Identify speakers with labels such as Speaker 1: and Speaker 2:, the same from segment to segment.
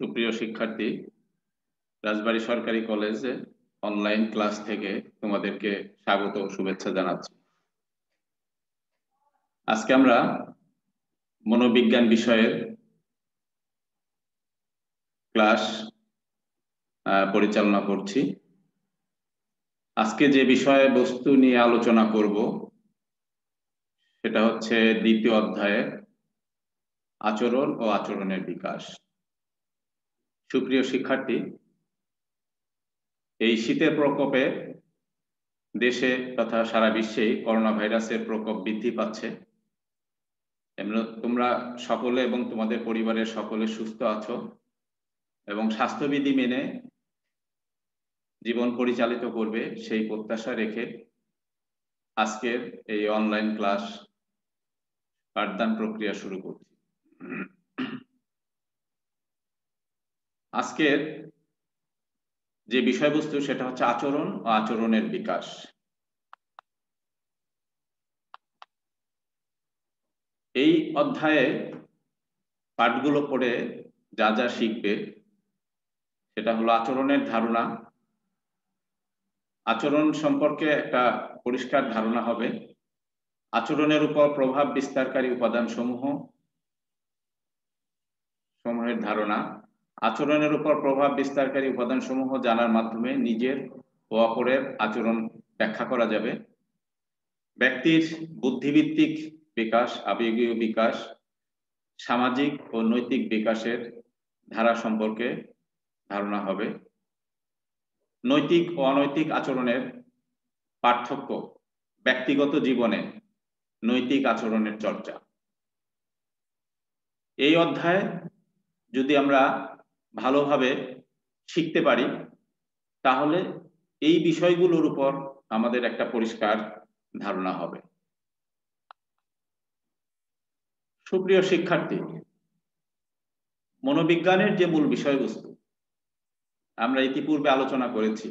Speaker 1: সুপ্রিয় শিক্ষার্থী, রাজবাড়ী সরকারি কলেজে অনলাইন ক্লাস থেকে তোমাদেরকে স্বাগত ও শুভেচ্ছা জানাচ্ছি। আজকে আমরা মনোবিজ্ঞান বিষয়ের ক্লাস পরিচালনা করছি। আজকে যে বিষয়বস্তু নিয়ে আলোচনা করব সেটা হচ্ছে দ্বিতীয় অধ্যায়ের আচরণ ও আচরণের বিকাশ। সুপ্রিয় শিক্ষার্থী, এই শীতের প্রকোপে দেশে তথা সারা বিশ্বেই করোনা ভাইরাসের প্রকোপ বৃদ্ধি পাচ্ছে। তোমরা সকলে এবং তোমাদের পরিবারের সকলে সুস্থ আছো এবং স্বাস্থ্যবিধি মেনে জীবন পরিচালিত করবে সেই প্রত্যাশা রেখে আজকের এই অনলাইন ক্লাস পাঠদান প্রক্রিয়া শুরু করছি। আজকের যে বিষয়বস্তু সেটা হচ্ছে আচরণ ও আচরণের বিকাশ। এই অধ্যায়ে পাঠগুলো পড়ে যা যা শিখবে সেটা হলো আচরণের ধারণা। আচরণ সম্পর্কে একটা পরিষ্কার ধারণা হবে, আচরণের উপর প্রভাব বিস্তারকারী উপাদান সমূহের ধারণা। আচরণের উপর প্রভাব বিস্তারকারী উপাদান সমূহ জানার মাধ্যমে নিজের ও অপরের আচরণ ব্যাখ্যা করা যাবে। ব্যক্তির বুদ্ধিভিত্তিক বিকাশ, আবেগীয় বিকাশ, সামাজিক ও নৈতিক বিকাশের ধারা সম্পর্কে ধারণা হবে। নৈতিক ও অনৈতিক আচরণের পার্থক্য, ব্যক্তিগত জীবনে নৈতিক আচরণের চর্চা। এই অধ্যায়ে যদি আমরা ভালোভাবে শিখতে পারি তাহলে এই বিষয়গুলোর উপর আমাদের একটা পরিষ্কার ধারণা হবে। সুপ্রিয় শিক্ষার্থী, মনোবিজ্ঞানের যে মূল বিষয়বস্তু আমরা ইতিপূর্বে আলোচনা করেছি।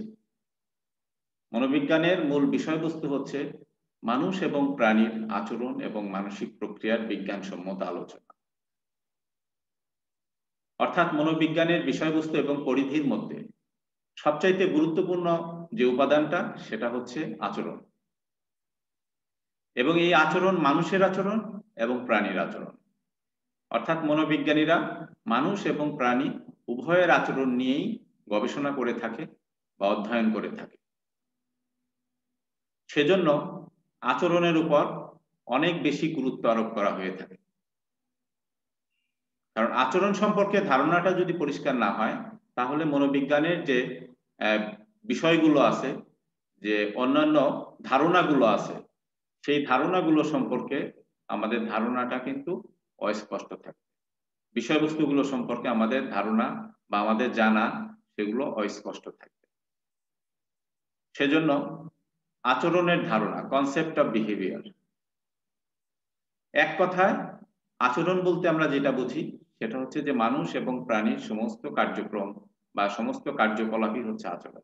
Speaker 1: মনোবিজ্ঞানের মূল বিষয়বস্তু হচ্ছে মানুষ এবং প্রাণীর আচরণ এবং মানসিক প্রক্রিয়ার বিজ্ঞানসম্মত আলোচনা। অর্থাৎ মনোবিজ্ঞানের বিষয়বস্তু এবং পরিধির মধ্যে সবচাইতে গুরুত্বপূর্ণ যে উপাদানটা সেটা হচ্ছে আচরণ। এবং এই আচরণ মানুষের আচরণ এবং প্রাণীর আচরণ। অর্থাৎ মনোবিজ্ঞানীরা মানুষ এবং প্রাণী উভয়ের আচরণ নিয়েই গবেষণা করে থাকে বা অধ্যয়ন করে থাকে। সেজন্য আচরণের উপর অনেক বেশি গুরুত্ব আরোপ করা হয়ে থাকে। কারণ আচরণ সম্পর্কে ধারণাটা যদি পরিষ্কার না হয় তাহলে মনোবিজ্ঞানের যে বিষয়গুলো আছে, যে অন্যান্য ধারণাগুলো আছে, সেই ধারণাগুলো সম্পর্কে আমাদের ধারণাটা কিন্তু অস্পষ্ট থাকে। বিষয়বস্তুগুলো সম্পর্কে আমাদের ধারণা বা আমাদের জানা সেগুলো অস্পষ্ট থাকবে। সেজন্য আচরণের ধারণা, কনসেপ্ট অফ বিহেভিয়ার, এক কথায় আচরণ বলতে আমরা যেটা বুঝি সেটা হচ্ছে যে মানুষ এবং প্রাণীর সমস্ত কার্যক্রম বা সমস্ত কার্যকলাপই হচ্ছে আচরণ।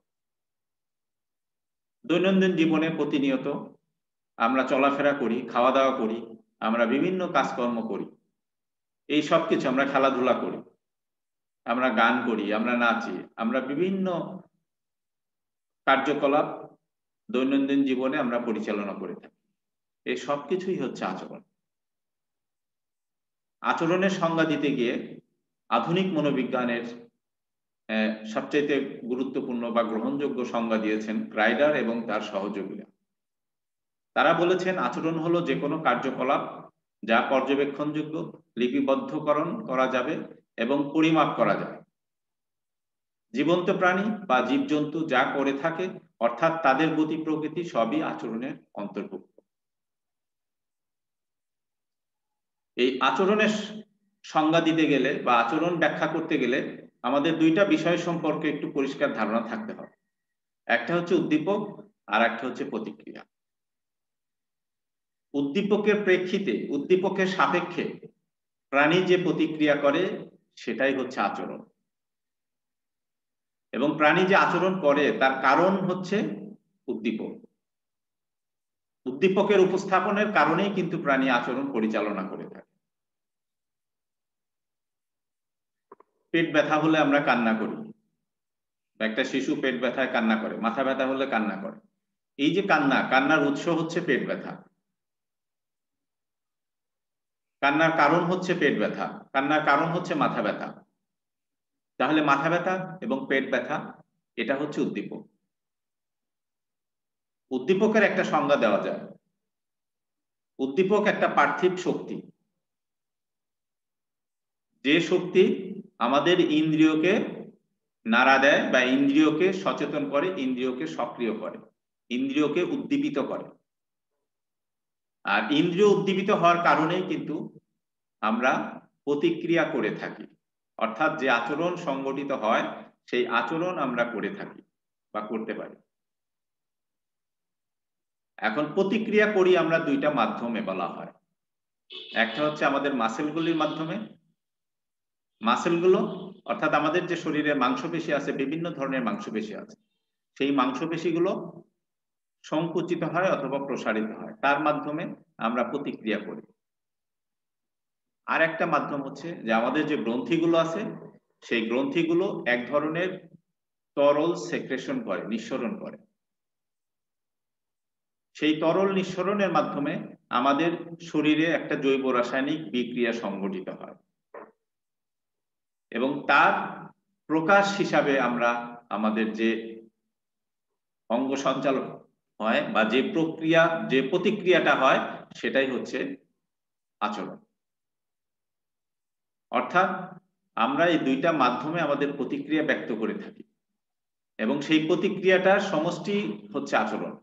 Speaker 1: দৈনন্দিন জীবনে প্রতিনিয়ত আমরা চলাফেরা করি, খাওয়া দাওয়া করি, আমরা বিভিন্ন কাজকর্ম করি, এই সব কিছু, আমরা খেলাধুলা করি, আমরা গান করি, আমরা নাচি, আমরা বিভিন্ন কার্যকলাপ দৈনন্দিন জীবনে আমরা পরিচালনা করে থাকি। এই সব কিছুই হচ্ছে আচরণ। আচরণের সংজ্ঞা দিতে গিয়ে আধুনিক মনোবিজ্ঞানের সবচেয়ে গুরুত্বপূর্ণ বা গ্রহণযোগ্য সংজ্ঞা দিয়েছেন রাইডার এবং তার সহযোগীরা। তারা বলেছেন আচরণ হলো যে কোনো কার্যকলাপ যা পর্যবেক্ষণযোগ্য, লিপিবদ্ধকরণ করা যাবে এবং পরিমাপ করা যায়। জীবন্ত প্রাণী বা জীবজন্তু যা করে থাকে অর্থাৎ তাদের গতি প্রকৃতি সবই আচরণের অন্তর্ভুক্ত। এই আচরণের সংজ্ঞা দিতে গেলে বা আচরণ ব্যাখ্যা করতে গেলে আমাদের দুইটা বিষয় সম্পর্কে একটু পরিষ্কার ধারণা থাকতে হবে। একটা হচ্ছে উদ্দীপক আর একটা হচ্ছে প্রতিক্রিয়া। উদ্দীপকের প্রেক্ষিতে, উদ্দীপকের সাপেক্ষে প্রাণী যে প্রতিক্রিয়া করে সেটাই হচ্ছে আচরণ। এবং প্রাণী যে আচরণ করে তার কারণ হচ্ছে উদ্দীপক। উদ্দীপকের উপস্থাপনের কারণেই কিন্তু প্রাণী আচরণ পরিচালনা করে থাকে। পেট ব্যথা হলে আমরা কান্না করি, একটা শিশু পেট ব্যথায় কান্না করে, মাথা ব্যথা হলে কান্না করে। এই যে কান্নার উৎস হচ্ছে পেট ব্যথা, কান্নার কারণ হচ্ছে পেট ব্যথা, কান্নার কারণ হচ্ছে মাথা ব্যথা। তাহলে মাথা ব্যথা এবং পেট ব্যথা এটা হচ্ছে উদ্দীপক। উদ্দীপকের একটা সংজ্ঞা দেওয়া যায়, উদ্দীপক একটা পার্থিব শক্তি, যে শক্তি আমাদের ইন্দ্রিয়কে নাড়া দেয় বা ইন্দ্রিয়কে সচেতন করে, ইন্দ্রিয়কে সক্রিয় করে, ইন্দ্রিয়কে উদ্দীপিত করে। আর ইন্দ্রিয় উদ্দীপিত হওয়ার কারণেই কিন্তু আমরা প্রতিক্রিয়া করে থাকি, অর্থাৎ যে আচরণ সংগঠিত হয় সেই আচরণ আমরা করে থাকি বা করতে পারি। এখন প্রতিক্রিয়া করি আমরা দুইটা মাধ্যমে বলা হয়, একটা হচ্ছে আমাদের মাসেলগুলির মাধ্যমে। মাসেলগুলো অর্থাৎ আমাদের যে শরীরে মাংসপেশি আছে, বিভিন্ন ধরনের মাংসপেশি আছে, সেই মাংসপেশিগুলো সংকুচিত হয় অথবা প্রসারিত হয়, তার মাধ্যমে আমরা প্রতিক্রিয়া করি। আর একটা মাধ্যম হচ্ছে যে আমাদের যে গ্রন্থিগুলো আছে, সেই গ্রন্থিগুলো এক ধরনের তরল সেক্রেশন করে, নিঃসরণ করে। সেই তরল নিঃসরণের মাধ্যমে আমাদের শরীরে একটা জৈব রাসায়নিক বিক্রিয়া সংঘটিত হয় এবং তার প্রকাশ হিসাবে আমরা আমাদের যে অঙ্গ সঞ্চালন হয় বা যে প্রতিক্রিয়াটা হয় সেটাই হচ্ছে আচরণ। অর্থাৎ আমরা এই দুইটা মাধ্যমে আমাদের প্রতিক্রিয়া ব্যক্ত করে থাকি এবং সেই প্রতিক্রিয়াটার সমষ্টি হচ্ছে আচরণ।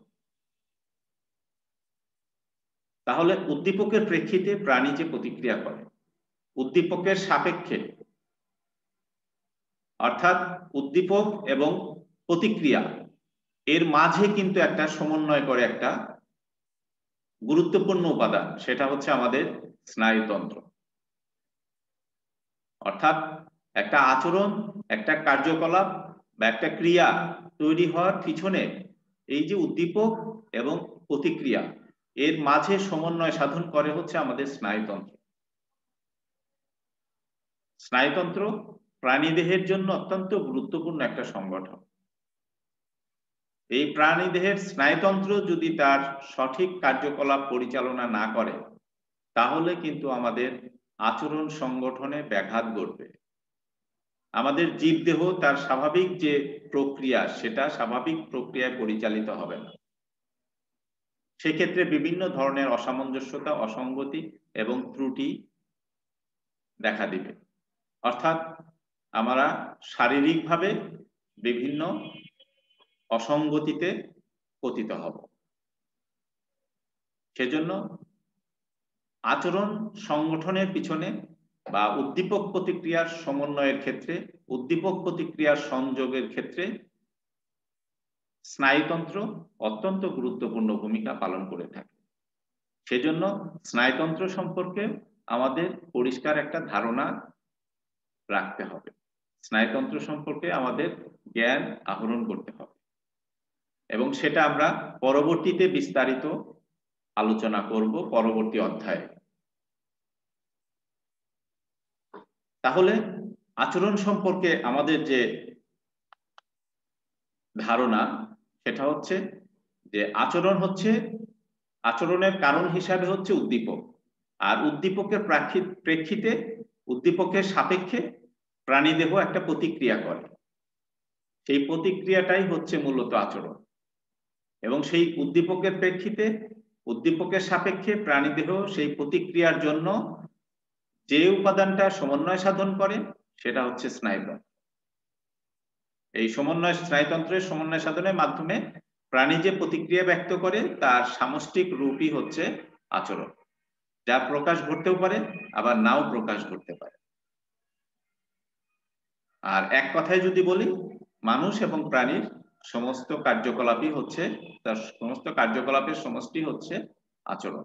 Speaker 1: তাহলে উদ্দীপকের প্রেক্ষিতে প্রাণী যে প্রতিক্রিয়া করে, উদ্দীপকের সাপেক্ষে, অর্থাৎ উদ্দীপক এবং প্রতিক্রিয়া এর মাঝে কিন্তু একটা সমন্বয় করে একটা গুরুত্বপূর্ণ উপাদান, সেটা হচ্ছে আমাদের স্নায়ুতন্ত্র। অর্থাৎ একটা আচরণ, একটা কার্যকলাপ বা একটা ক্রিয়া তৈরি হওয়ার পিছনে এই যে উদ্দীপক এবং প্রতিক্রিয়া এর মাঝে সমন্বয় সাধন করে হচ্ছে আমাদের স্নায়ুতন্ত্র। স্নায়ুতন্ত্র প্রাণীদেহের জন্য অত্যন্ত গুরুত্বপূর্ণ একটা সংগঠন। এই প্রাণীদেহের স্নায়ুতন্ত্র যদি তার সঠিক কার্যকলাপ পরিচালনা না করে, তাহলে কিন্তু আমাদের আচরণ সংগঠনে ব্যাঘাত ঘটবে। আমাদের জীবদেহ তার স্বাভাবিক যে প্রক্রিয়া, সেটা স্বাভাবিক প্রক্রিয়ায় পরিচালিত হবে না। সেক্ষেত্রে বিভিন্ন ধরনের অসামঞ্জস্যতা, অসঙ্গতি এবং ত্রুটি দেখা দিবে। অর্থাৎ আমরা শারীরিকভাবে বিভিন্ন অসঙ্গতিতে পতিত হব। সেজন্য আচরণ সংগঠনের পিছনে বা উদ্দীপক প্রতিক্রিয়ার সমন্বয়ের ক্ষেত্রে, উদ্দীপক প্রতিক্রিয়ার সংযোগের ক্ষেত্রে স্নায়ুতন্ত্র অত্যন্ত গুরুত্বপূর্ণ ভূমিকা পালন করে থাকে। সেজন্য স্নায়ুতন্ত্র সম্পর্কে আমাদের পরিষ্কার একটা ধারণা রাখতে হবে, স্নায়ুতন্ত্র সম্পর্কে আমাদের জ্ঞান আহরণ করতে হবে এবং সেটা আমরা পরবর্তীতে বিস্তারিত আলোচনা করব পরবর্তী অধ্যায়ে। তাহলে আচরণ সম্পর্কে আমাদের যে ধারণা, সেটা হচ্ছে যে আচরণের কারণ হিসাবে হচ্ছে উদ্দীপক, আর উদ্দীপকের প্রেক্ষিতে, উদ্দীপকের সাপেক্ষে প্রাণীদেহ একটা প্রতিক্রিয়া করে, সেই প্রতিক্রিয়াটাই হচ্ছে মূলত আচরণ। এবং সেই উদ্দীপকের প্রেক্ষিতে, উদ্দীপকের সাপেক্ষে প্রাণীদেহ সেই প্রতিক্রিয়ার জন্য যে উপাদানটা সমন্বয় সাধন করে সেটা হচ্ছে স্নায়ুতন্ত্র। এই স্নায়ুতন্ত্রের সমন্বয় সাধনের মাধ্যমে প্রাণী যে প্রতিক্রিয়া ব্যক্ত করে তার সামষ্টিক রূপই হচ্ছে আচরণ, যা প্রকাশ ঘটতেও পারে আবার নাও প্রকাশ ঘটতে পারে। আর এক কথায় যদি বলি, মানুষ এবং প্রাণীর সমস্ত কার্যকলাপই হচ্ছে, তার সমস্ত কার্যকলাপের সমষ্টি হচ্ছে আচরণ।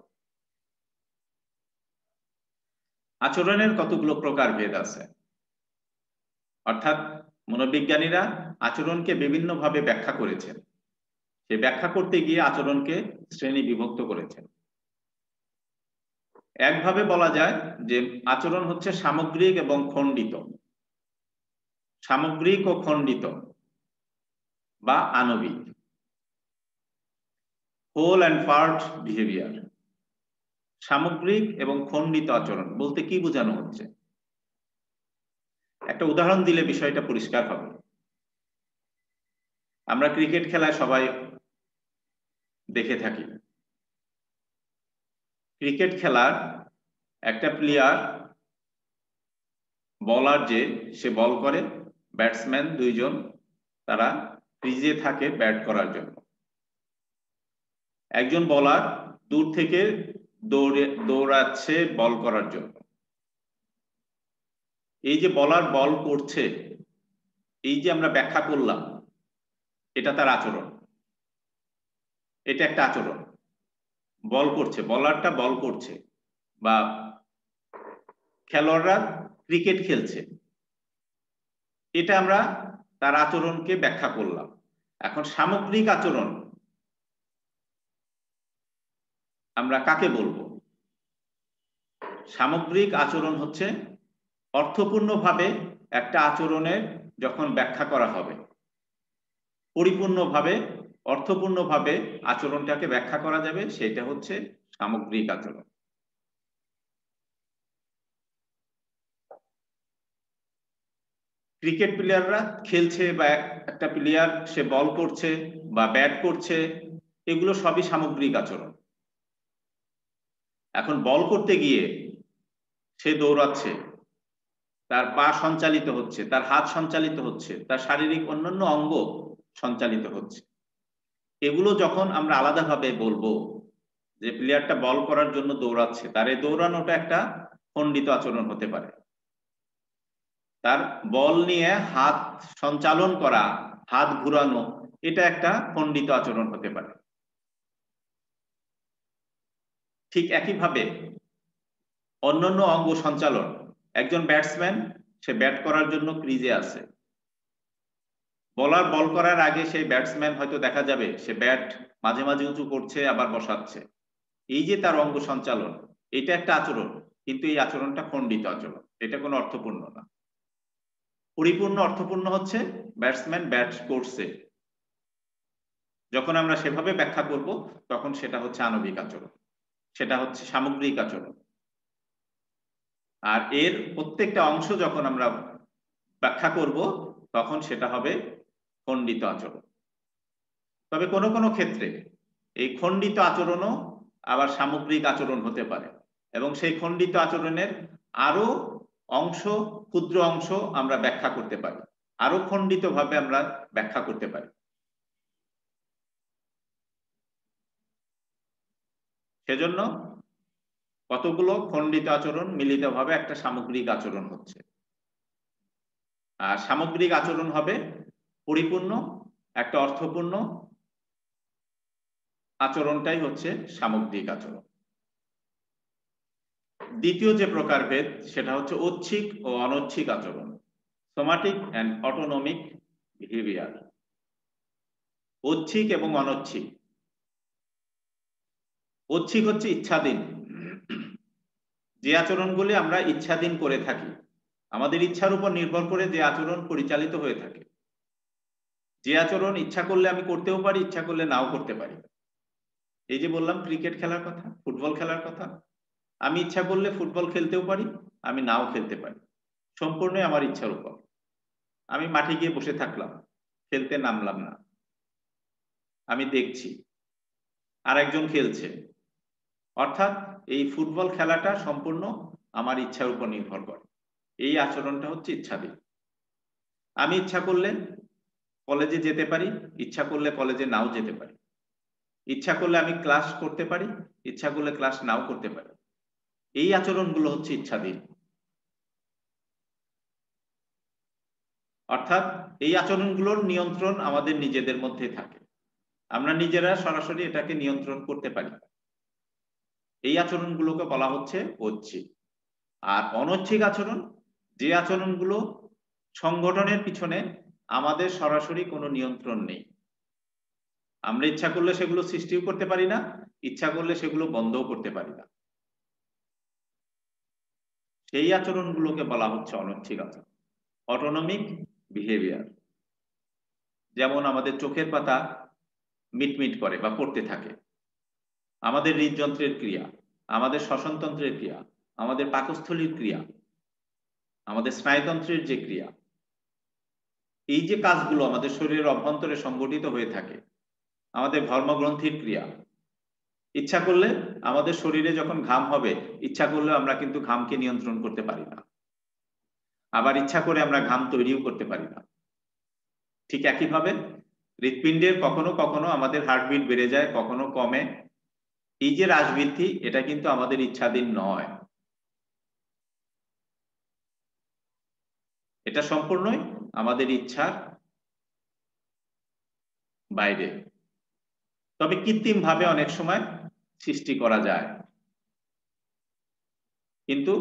Speaker 1: আচরণের কতগুলো প্রকারভেদ আছে, অর্থাৎ মনোবিজ্ঞানীরা আচরণকে বিভিন্নভাবে ব্যাখ্যা করেছেন। সে ব্যাখ্যা করতে গিয়ে আচরণকে শ্রেণী বিভক্ত করেছেন। একভাবে বলা যায় যে আচরণ হচ্ছে সামগ্রিক এবং খণ্ডিত। সামগ্রিক ও খণ্ডিত বা আণবিক। Whole and part behaviour. সামগ্রিক এবং খণ্ডিত আচরণ বলতে কি বোঝানো হচ্ছে? একটা উদাহরণ দিলে বিষয়টা পরিষ্কার হবে। আমরা ক্রিকেট খেলায় সবাই দেখে থাকি, ক্রিকেট খেলার একটা প্লেয়ার বলার যে সে বল করে, ব্যাটসম্যান দুইজন তারা ক্রিজে থাকে ব্যাট করার জন্য। একজন বলার দূর থেকে দৌড়াচ্ছে বল করার জন্য। এই যে বলার বল করছে, এই যে আমরা ব্যাখ্যা করলাম, এটা তার আচরণ, এটা একটা আচরণ। বল করছে, বলারটা বল করছে, বা খেলোয়াড়রা ক্রিকেট খেলছে, এটা আমরা তার আচরণকে ব্যাখ্যা করলাম। এখন সামগ্রিক আচরণ আমরা কাকে বলবো? সামগ্রিক আচরণ হচ্ছে অর্থপূর্ণভাবে একটা আচরণের যখন ব্যাখ্যা করা হবে, পরিপূর্ণভাবে অর্থপূর্ণভাবে আচরণটাকে ব্যাখ্যা করা যাবে, সেটা হচ্ছে সামগ্রিক আচরণ। ক্রিকেট প্লেয়াররা খেলছে, বা একটা প্লেয়ার সে বল করছে বা ব্যাট করছে, এগুলো সবই সামগ্রিক আচরণ। এখন বল করতে গিয়ে সে দৌড়াচ্ছে, তার পা সঞ্চালিত হচ্ছে, তার হাত সঞ্চালিত হচ্ছে, তার শারীরিক অন্যান্য অঙ্গ সঞ্চালিত হচ্ছে। এগুলো যখন আমরা আলাদাভাবে বলবো যে প্লেয়ারটা বল করার জন্য দৌড়াচ্ছে, তার এই দৌড়ানোটা একটা খণ্ডিত আচরণ হতে পারে। তার বল নিয়ে হাত সঞ্চালন করা, হাত ঘুরানো, এটা একটা খণ্ডিত আচরণ হতে পারে। ঠিক একইভাবে অন্যান্য অঙ্গ সঞ্চালন, একজন ব্যাটসম্যান সে ব্যাট করার জন্য ক্রিজে আছে, বলার বল করার আগে সেই ব্যাটসম্যান হয়তো দেখা যাবে সে ব্যাট মাঝে মাঝে উঁচু করছে আবার বসাচ্ছে। এই যে তার অঙ্গ সঞ্চালন, এটা একটা আচরণ, কিন্তু এই আচরণটা খণ্ডিত আচরণ, এটা কোনো অর্থপূর্ণ না। পরিপূর্ণ অর্থপূর্ণ হচ্ছে ব্যাটসম্যান ব্যাট করছে, যখন আমরা সেভাবে ব্যাখ্যা করব তখন সেটা হচ্ছে আণবিক আচরণ, সেটা হচ্ছে সামগ্রিক আচরণ। আর এর প্রত্যেকটা অংশ যখন আমরা ব্যাখ্যা করব তখন সেটা হবে খণ্ডিত আচরণ। তবে কোনো কোনো ক্ষেত্রে এই খণ্ডিত আচরণও আবার সামগ্রিক আচরণ হতে পারে, এবং সেই খণ্ডিত আচরণের আরো অংশ, ক্ষুদ্র অংশ আমরা ব্যাখ্যা করতে পারি, আরো খণ্ডিতভাবে আমরা ব্যাখ্যা করতে পারি। সেজন্য কতগুলো খণ্ডিত আচরণ মিলিতভাবে একটা সামগ্রিক আচরণ হচ্ছে। আর সামগ্রিক আচরণ হবে পরিপূর্ণ, একটা অর্থপূর্ণ আচরণটাই হচ্ছে সামগ্রিক আচরণ। দ্বিতীয় যে প্রকারভেদ সেটা হচ্ছে ঐচ্ছিক ও অনৈচ্ছিক আচরণ, সোমাটিক অ্যান্ড অটোনমিক বিহেভিয়ার। ঐচ্ছিক এবং অনৈচ্ছিক। ঐচ্ছিক হচ্ছে ইচ্ছাধীন, যে আচরণগুলি আমরা ইচ্ছাধীন করে থাকি, আমাদের ইচ্ছার উপর নির্ভর করে যে আচরণ পরিচালিত হয়ে থাকে, যে আচরণ ইচ্ছা করলে আমি করতেও পারি, ইচ্ছা করলে নাও করতে পারি। এই যে বললাম ক্রিকেট খেলার কথা, ফুটবল খেলার কথা, আমি ইচ্ছা করলে ফুটবল খেলতেও পারি, আমি নাও খেলতে পারি, সম্পূর্ণ আমার ইচ্ছার উপর। আমি মাঠে গিয়ে বসে থাকলাম, খেলতে নামলাম না, আমি দেখছি আর একজন খেলছে, অর্থাৎ এই ফুটবল খেলাটা সম্পূর্ণ আমার ইচ্ছার উপর নির্ভর করে। এই আচরণটা হচ্ছে ইচ্ছাধীন। আমি ইচ্ছা করলে কলেজে যেতে পারি, ইচ্ছা করলে কলেজে নাও যেতে পারি, ইচ্ছা করলে আমি ক্লাস করতে পারি, ইচ্ছা করলে ক্লাস নাও করতে পারি। এই আচরণগুলো হচ্ছে ইচ্ছাধীন। অর্থাৎ এই আচরণগুলোর নিয়ন্ত্রণ আমাদের নিজেদের মধ্যে থাকে, আমরা নিজেরা সরাসরি এটাকে নিয়ন্ত্রণ করতে পারি। এই আচরণগুলোকে বলা হচ্ছে ঐচ্ছিক। আর অনৈচ্ছিক আচরণ, যে আচরণগুলো সংগঠনের পিছনে আমাদের সরাসরি কোনো নিয়ন্ত্রণ নেই, আমরা ইচ্ছা করলে সেগুলো সৃষ্টিও করতে পারি না, ইচ্ছা করলে সেগুলো বন্ধও করতে পারি না, সেই আচরণগুলোকে বলা হচ্ছে অনৈচ্ছিক আচরণ, অটোনমিক বিহেভিয়ার। যেমন আমাদের চোখের পাতা মিটমিট করে বা পড়তে থাকে, আমাদের হৃদযন্ত্রের ক্রিয়া, আমাদের শ্বসনতন্ত্রের ক্রিয়া, আমাদের পাকস্থলীর ক্রিয়া, আমাদের স্নায়ুতন্ত্রের যে ক্রিয়া, এই যে কাজগুলো আমাদের শরীরের অভ্যন্তরে সংগঠিত হয়ে থাকে, আমাদের ধর্মগ্রন্থির ক্রিয়া, ইচ্ছা করলে আমাদের শরীরে যখন ঘাম হবে, ইচ্ছা করলে আমরা কিন্তু ঘামকে নিয়ন্ত্রণ করতে পারি না, আবার ইচ্ছা করে আমরা ঘাম তৈরিও করতে পারি না। ঠিক একইভাবে হৃৎপিণ্ডের কখনো কখনো আমাদের হার্টবিট বেড়ে যায়, কখনো কমে। এই যে হ্রাসবৃদ্ধি, এটা কিন্তু আমাদের ইচ্ছাধীন নয়, এটা সম্পূর্ণই আমাদের ইচ্ছার বাইরে, তবে কৃত্রিমভাবে অনেক সময় সৃষ্টি করা যায়, কিন্তু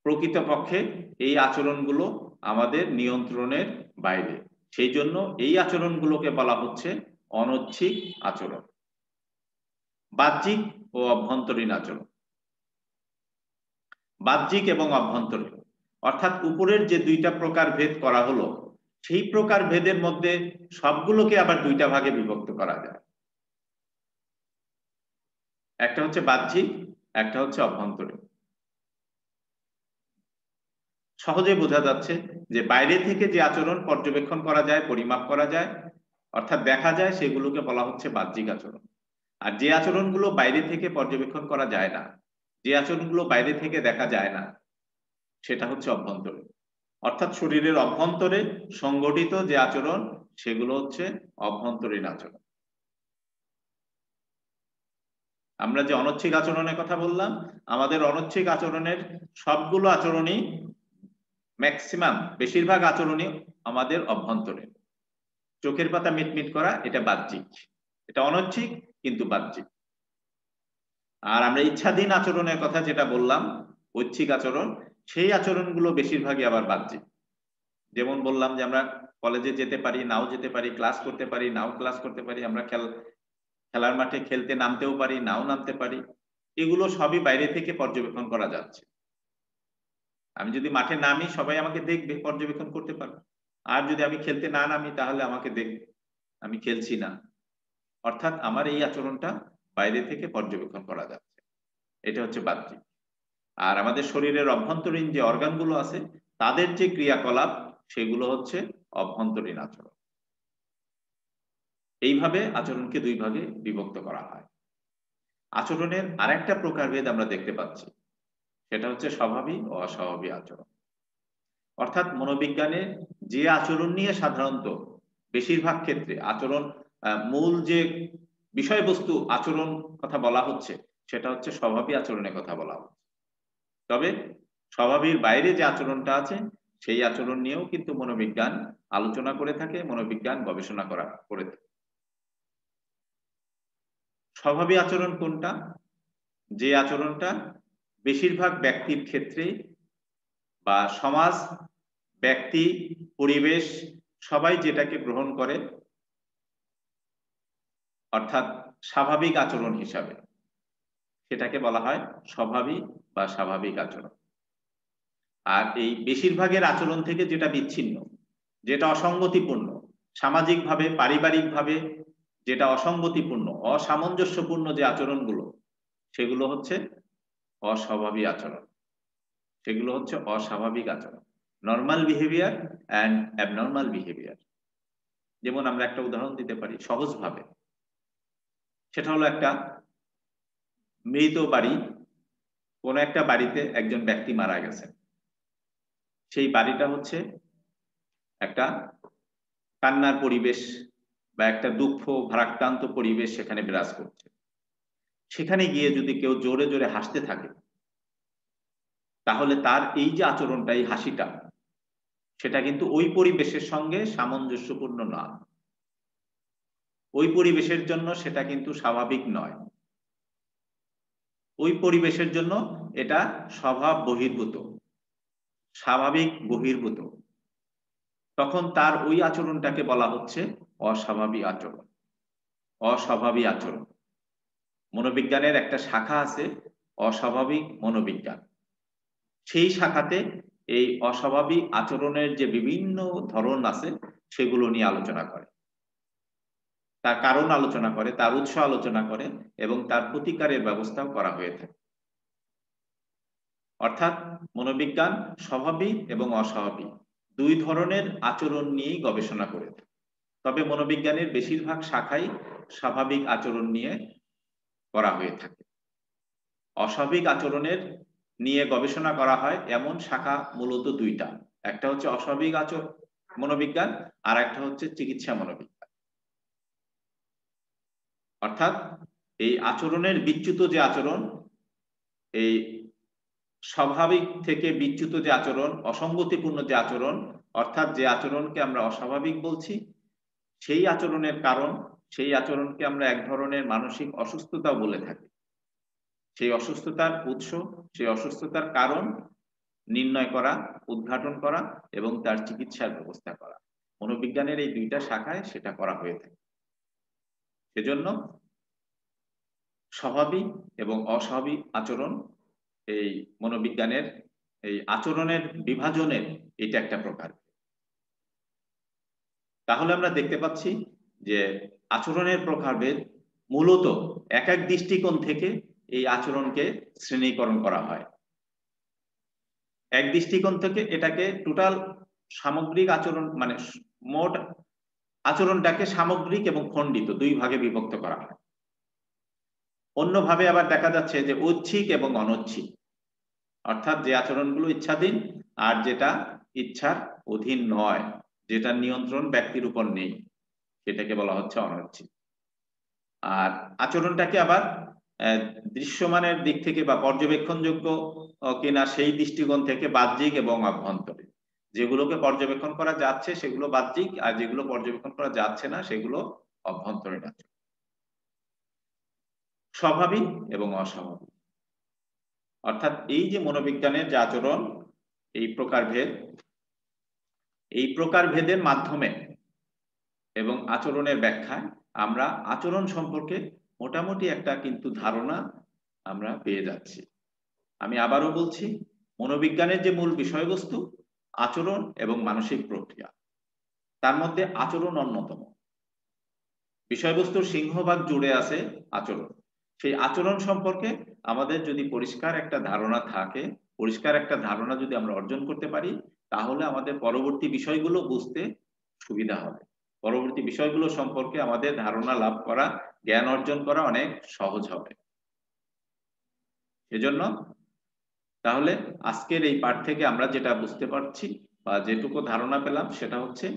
Speaker 1: প্রকৃতপক্ষে এই আচরণগুলো আমাদের নিয়ন্ত্রণের বাইরে। সেই জন্য এই আচরণগুলোকে বলা হচ্ছে অনৈচ্ছিক আচরণ। বাহ্যিক ও অভ্যন্তরীণ আচরণ। বাহ্যিক এবং অভ্যন্তরীণ অর্থাৎ উপরের যে দুইটা প্রকার ভেদ করা হলো, সেই প্রকার ভেদের মধ্যে সবগুলোকে আবার দুইটা ভাগে বিভক্ত করা যায়। একটা হচ্ছে বাহ্যিক, একটা হচ্ছে অভ্যন্তরীণ। সহজে বোঝা যাচ্ছে যে বাইরে থেকে যে আচরণ পর্যবেক্ষণ করা যায়, পরিমাপ করা যায়, অর্থাৎ দেখা যায়, সেগুলোকে বলা হচ্ছে বাহ্যিক আচরণ। আর যে আচরণগুলো বাইরে থেকে পর্যবেক্ষণ করা যায় না, যে আচরণগুলো বাইরে থেকে দেখা যায় না, সেটা হচ্ছে অভ্যন্তরীণ। অর্থাৎ শরীরের অভ্যন্তরে সংগঠিত যে আচরণ, সেগুলো হচ্ছে অভ্যন্তরীণ আচরণ। আমরা যে অনৈচ্ছিক আচরণের কথা বললাম, আমাদের অনৈচ্ছিক আচরণের সবগুলো আচরণই, ম্যাক্সিমাম বেশিরভাগ আচরণই আমাদের অভ্যন্তরীণ। চোখের পাতা মিটমিট করা, এটা বাহ্যিক, এটা অনৈচ্ছিক কিন্তু বাহ্যিক। আর আমরা ইচ্ছাধীন আচরণের কথা যেটা বললাম, ঐচ্ছিক আচরণ, সেই আচরণগুলো বেশিরভাগই আবার বাহ্যিক। যেমন বললাম যে আমরা কলেজে যেতে পারি, নাও যেতে পারি, ক্লাস করতে পারি, নাও ক্লাস করতে পারি, আমরা খেলার মাঠে খেলতে নামতেও পারি, নাও নামতে পারি, এগুলো সবই বাইরে থেকে পর্যবেক্ষণ করা যাচ্ছে। আমি যদি মাঠে নামি, সবাই আমাকে দেখবে, পর্যবেক্ষণ করতে পারবে। আর যদি আমি খেলতে না নামি, তাহলে আমাকে দেখবে আমি খেলছি না। অর্থাৎ আমার এই আচরণটা বাইরে থেকে পর্যবেক্ষণ করা যাচ্ছে, এটা হচ্ছে বাহ্যিক। আর আমাদের শরীরের অভ্যন্তরীণ যে অর্গানগুলো আছে, তাদের যে ক্রিয়াকলাপ, সেগুলো হচ্ছে অভ্যন্তরীণ আচরণ। এইভাবে আচরণকে দুই ভাগে বিভক্ত করা হয়। আচরণের আরেকটা প্রকারভেদ আমরা দেখতে পাচ্ছি, সেটা হচ্ছে স্বাভাবিক ও অস্বাভাবিক আচরণ। অর্থাৎ মনোবিজ্ঞানে যে আচরণ নিয়ে সাধারণত বেশিরভাগ ক্ষেত্রে আচরণ, মূল যে বিষয়বস্তু আচরণ কথা বলা হচ্ছে, সেটা হচ্ছে স্বভাবী আচরণের কথা বলা হচ্ছে। তবে স্বভাবের বাইরে যে আচরণটা আছে, সেই আচরণ নিয়েও কিন্তু মনোবিজ্ঞান আলোচনা করে থাকে, মনোবিজ্ঞান গবেষণা করে থাকে। স্বভাবী আচরণ কোনটা? যে আচরণটা বেশিরভাগ ব্যক্তির ক্ষেত্রে বা সমাজ, ব্যক্তি, পরিবেশ সবাই যেটাকে গ্রহণ করে, অর্থাৎ স্বাভাবিক আচরণ হিসাবে, সেটাকে বলা হয় স্বভাবিক বা স্বাভাবিক আচরণ। আর এই বেশিরভাগের আচরণ থেকে যেটা বিচ্ছিন্ন, যেটা অসঙ্গতিপূর্ণ, সামাজিকভাবে, পারিবারিকভাবে যেটা অসঙ্গতিপূর্ণ, অসামঞ্জস্যপূর্ণ যে আচরণগুলো, সেগুলো হচ্ছে অস্বাভাবিক আচরণ, সেগুলো হচ্ছে অস্বাভাবিক আচরণ। Normal behaviour and abnormal behaviour. যেমন আমরা একটা উদাহরণ দিতে পারি সহজভাবে, সেটা হলো একটা মৃত বাড়ি, কোন একটা বাড়িতে একজন ব্যক্তি মারা গেছেন। সেই বাড়িটা হচ্ছে একটা কান্নার পরিবেশ বা একটা দুঃখ ভারাক্রান্ত পরিবেশ সেখানে বিরাজ করছে। সেখানে গিয়ে যদি কেউ জোরে জোরে হাসতে থাকে, তাহলে তার এই যে আচরণটা, এই হাসিটা, সেটা কিন্তু ওই পরিবেশের সঙ্গে সামঞ্জস্যপূর্ণ না, ওই পরিবেশের জন্য সেটা কিন্তু স্বাভাবিক নয়, ওই পরিবেশের জন্য এটা স্বভাব বহির্ভূত, স্বাভাবিক বহির্ভূত। তখন তার ওই আচরণটাকে বলা হচ্ছে অস্বাভাবিক আচরণ। অস্বাভাবিক আচরণ, মনোবিজ্ঞানের একটা শাখা আছে অস্বাভাবিক মনোবিজ্ঞান। সেই শাখাতে এই অস্বাভাবিক আচরণের যে বিভিন্ন ধরন আছে সেগুলো নিয়ে আলোচনা করে, তার কারণ আলোচনা করে, তার উৎস আলোচনা করে এবং তার প্রতিকারের ব্যবস্থাও করা হয়ে থাকে। অর্থাৎ মনোবিজ্ঞান স্বাভাবিক এবং অস্বাভাবিক দুই ধরনের আচরণ নিয়েই গবেষণা করে থাকে। তবে মনোবিজ্ঞানের বেশিরভাগ শাখাই স্বাভাবিক আচরণ নিয়ে করা হয়ে থাকে। অস্বাভাবিক আচরণের নিয়ে গবেষণা করা হয় এমন শাখা মূলত দুইটা, একটা হচ্ছে অস্বাভাবিক মনোবিজ্ঞান আর একটা হচ্ছে চিকিৎসা মনোবিজ্ঞান। অর্থাৎ এই আচরণের বিচ্যুত যে আচরণ, এই স্বাভাবিক থেকে বিচ্যুত যে আচরণ, অসঙ্গতিপূর্ণ যে আচরণ, অর্থাৎ যে আচরণকে আমরা অস্বাভাবিক বলছি, সেই আচরণের কারণ, সেই আচরণকে আমরা এক ধরনের মানসিক অসুস্থতা বলে থাকি। সেই অসুস্থতার উৎস, সেই অসুস্থতার কারণ নির্ণয় করা, উদ্ঘাটন করা এবং তার চিকিৎসার ব্যবস্থা করা, মনোবিজ্ঞানের এই দুইটা শাখায় সেটা করা হয়ে থাকে। সেজন্য স্বাভাবিক এবং অস্বাভাবিক আচরণ এই মনোবিজ্ঞানের এই আচরণের বিভাজনের এটা একটা প্রকার। তাহলে আমরা দেখতে পাচ্ছি যে আচরণের প্রকারভেদ মূলত এক এক দৃষ্টিকোণ থেকে এই আচরণকে শ্রেণীকরণ করা হয়। এক দৃষ্টিকোণ থেকে এটাকে টোটাল সামগ্রিক আচরণ, মানে মোট আচরণটাকে সামগ্রিক এবং খণ্ডিত দুই ভাগে বিভক্ত করা হয়। অন্যভাবে আবার দেখা যাচ্ছে যে ঐচ্ছিক এবং অনৈচ্ছিক, অর্থাৎ যে আচরণগুলো ইচ্ছাধীন আর যেটা ইচ্ছার অধীন নয়, যেটা নিয়ন্ত্রণ ব্যক্তির উপর নেই, সেটাকে বলা হচ্ছে অনৈচ্ছিক। আর আচরণটাকে আবার দৃশ্যমানের দিক থেকে বা পর্যবেক্ষণযোগ্য কিনা সেই দৃষ্টিকোণ থেকে বাহ্যিক এবং আভ্যন্তরীণ। যেগুলোকে পর্যবেক্ষণ করা যাচ্ছে সেগুলো বাহ্যিক, আর যেগুলো পর্যবেক্ষণ করা যাচ্ছে না সেগুলো অভ্যন্তরীণ আচরণ। স্বাভাবিক এবং অস্বাভাবিক, অর্থাৎ এই যে মনোবিজ্ঞানের যে আচরণ, এই প্রকারভেদ, এই প্রকারভেদের মাধ্যমে এবং আচরণের ব্যাখ্যায় আমরা আচরণ সম্পর্কে মোটামুটি একটা কিন্তু ধারণা আমরা পেয়ে যাচ্ছি। আমি আবারও বলছি, মনোবিজ্ঞানের যে মূল বিষয়বস্তু আচরণ এবং মানসিক প্রক্রিয়া, তার মধ্যে আচরণ অন্যতম। বিষয়বস্তুর সিংহভাগ জুড়ে আছে আচরণ। সেই আচরণ সম্পর্কে আমাদের যদি পরিষ্কার একটা ধারণা থাকে, পরিষ্কার একটা ধারণা যদি আমরা অর্জন করতে পারি, তাহলে আমাদের পরবর্তী বিষয়গুলো বুঝতে সুবিধা হবে। পরবর্তী বিষয়গুলো সম্পর্কে আমাদের ধারণা লাভ করা, জ্ঞান অর্জন করা অনেক সহজ হবে। এজন্য তাহলে আজকের এই পাঠ থেকে আমরা যেটা বুঝতে পারছি বা যেটুকু ধারণা পেলাম সেটা হচ্ছে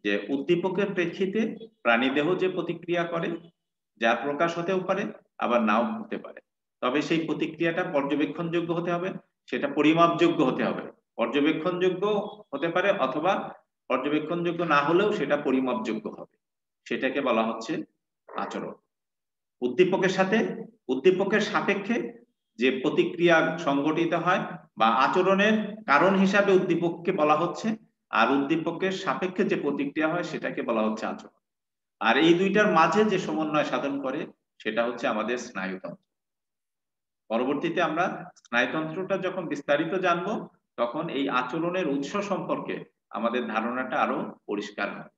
Speaker 1: যে উদ্দীপকের প্রেক্ষিতে প্রাণীদেহ যে প্রতিক্রিয়া করে, যার প্রকাশ হতেও পারে আবার নাও হতে পারে, তবে সেই প্রতিক্রিয়াটা পর্যবেক্ষণযোগ্য হতে হবে, সেটা পরিমাপযোগ্য হতে হবে। পর্যবেক্ষণযোগ্য হতে পারে অথবা পর্যবেক্ষণযোগ্য না হলেও সেটা পরিমাপযোগ্য হবে, সেটাকে বলা হচ্ছে আচরণ। উদ্দীপকের সাথে, উদ্দীপকের সাপেক্ষে যে প্রতিক্রিয়া সংঘটিত হয় বা আচরণের কারণ হিসাবে উদ্দীপককে বলা হচ্ছে, আর উদ্দীপকের সাপেক্ষে যে প্রতিক্রিয়া হয় সেটাকে বলা হচ্ছে আচরণ। আর এই দুইটার মাঝে যে সমন্বয় সাধন করে সেটা হচ্ছে আমাদের স্নায়ুতন্ত্র। পরবর্তীতে আমরা স্নায়ুতন্ত্রটা যখন বিস্তারিত জানবো, তখন এই আচরণের উৎস সম্পর্কে আমাদের ধারণাটা আরো পরিষ্কার হবে।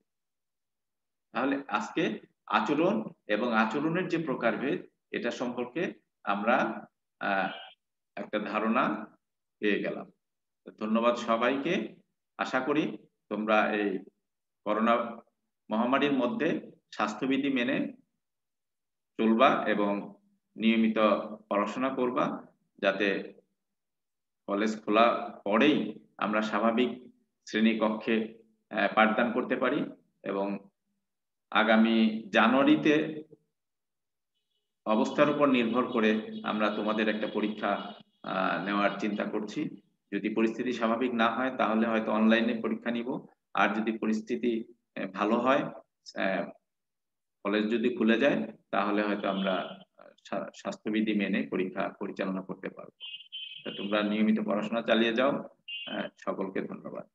Speaker 1: তাহলে আজকে আচরণ এবং আচরণের যে প্রকারভেদ এটা সম্পর্কে আমরা একটা ধারণা পেয়ে গেলাম। ধন্যবাদ সবাইকে। আশা করি তোমরা এই করোনা মহামারীর মধ্যে স্বাস্থ্যবিধি মেনে চলবা এবং নিয়মিত পড়াশোনা করবা, যাতে কলেজ খোলা পরেই আমরা স্বাভাবিক শ্রেণীকক্ষে পাঠদান করতে পারি এবং আগামী জানুয়ারিতে অবস্থার উপর নির্ভর করে আমরা তোমাদের একটা পরীক্ষা নেওয়ার চিন্তা করছি। যদি পরিস্থিতি স্বাভাবিক না হয় তাহলে হয়তো অনলাইনে পরীক্ষা নিব, আর যদি পরিস্থিতি ভালো হয়, কলেজ যদি খুলে যায়, তাহলে হয়তো আমরা স্বাস্থ্যবিধি মেনে পরীক্ষা পরিচালনা করতে পারবো। তোমরা নিয়মিত পড়াশোনা চালিয়ে যাও। সকলকে ধন্যবাদ।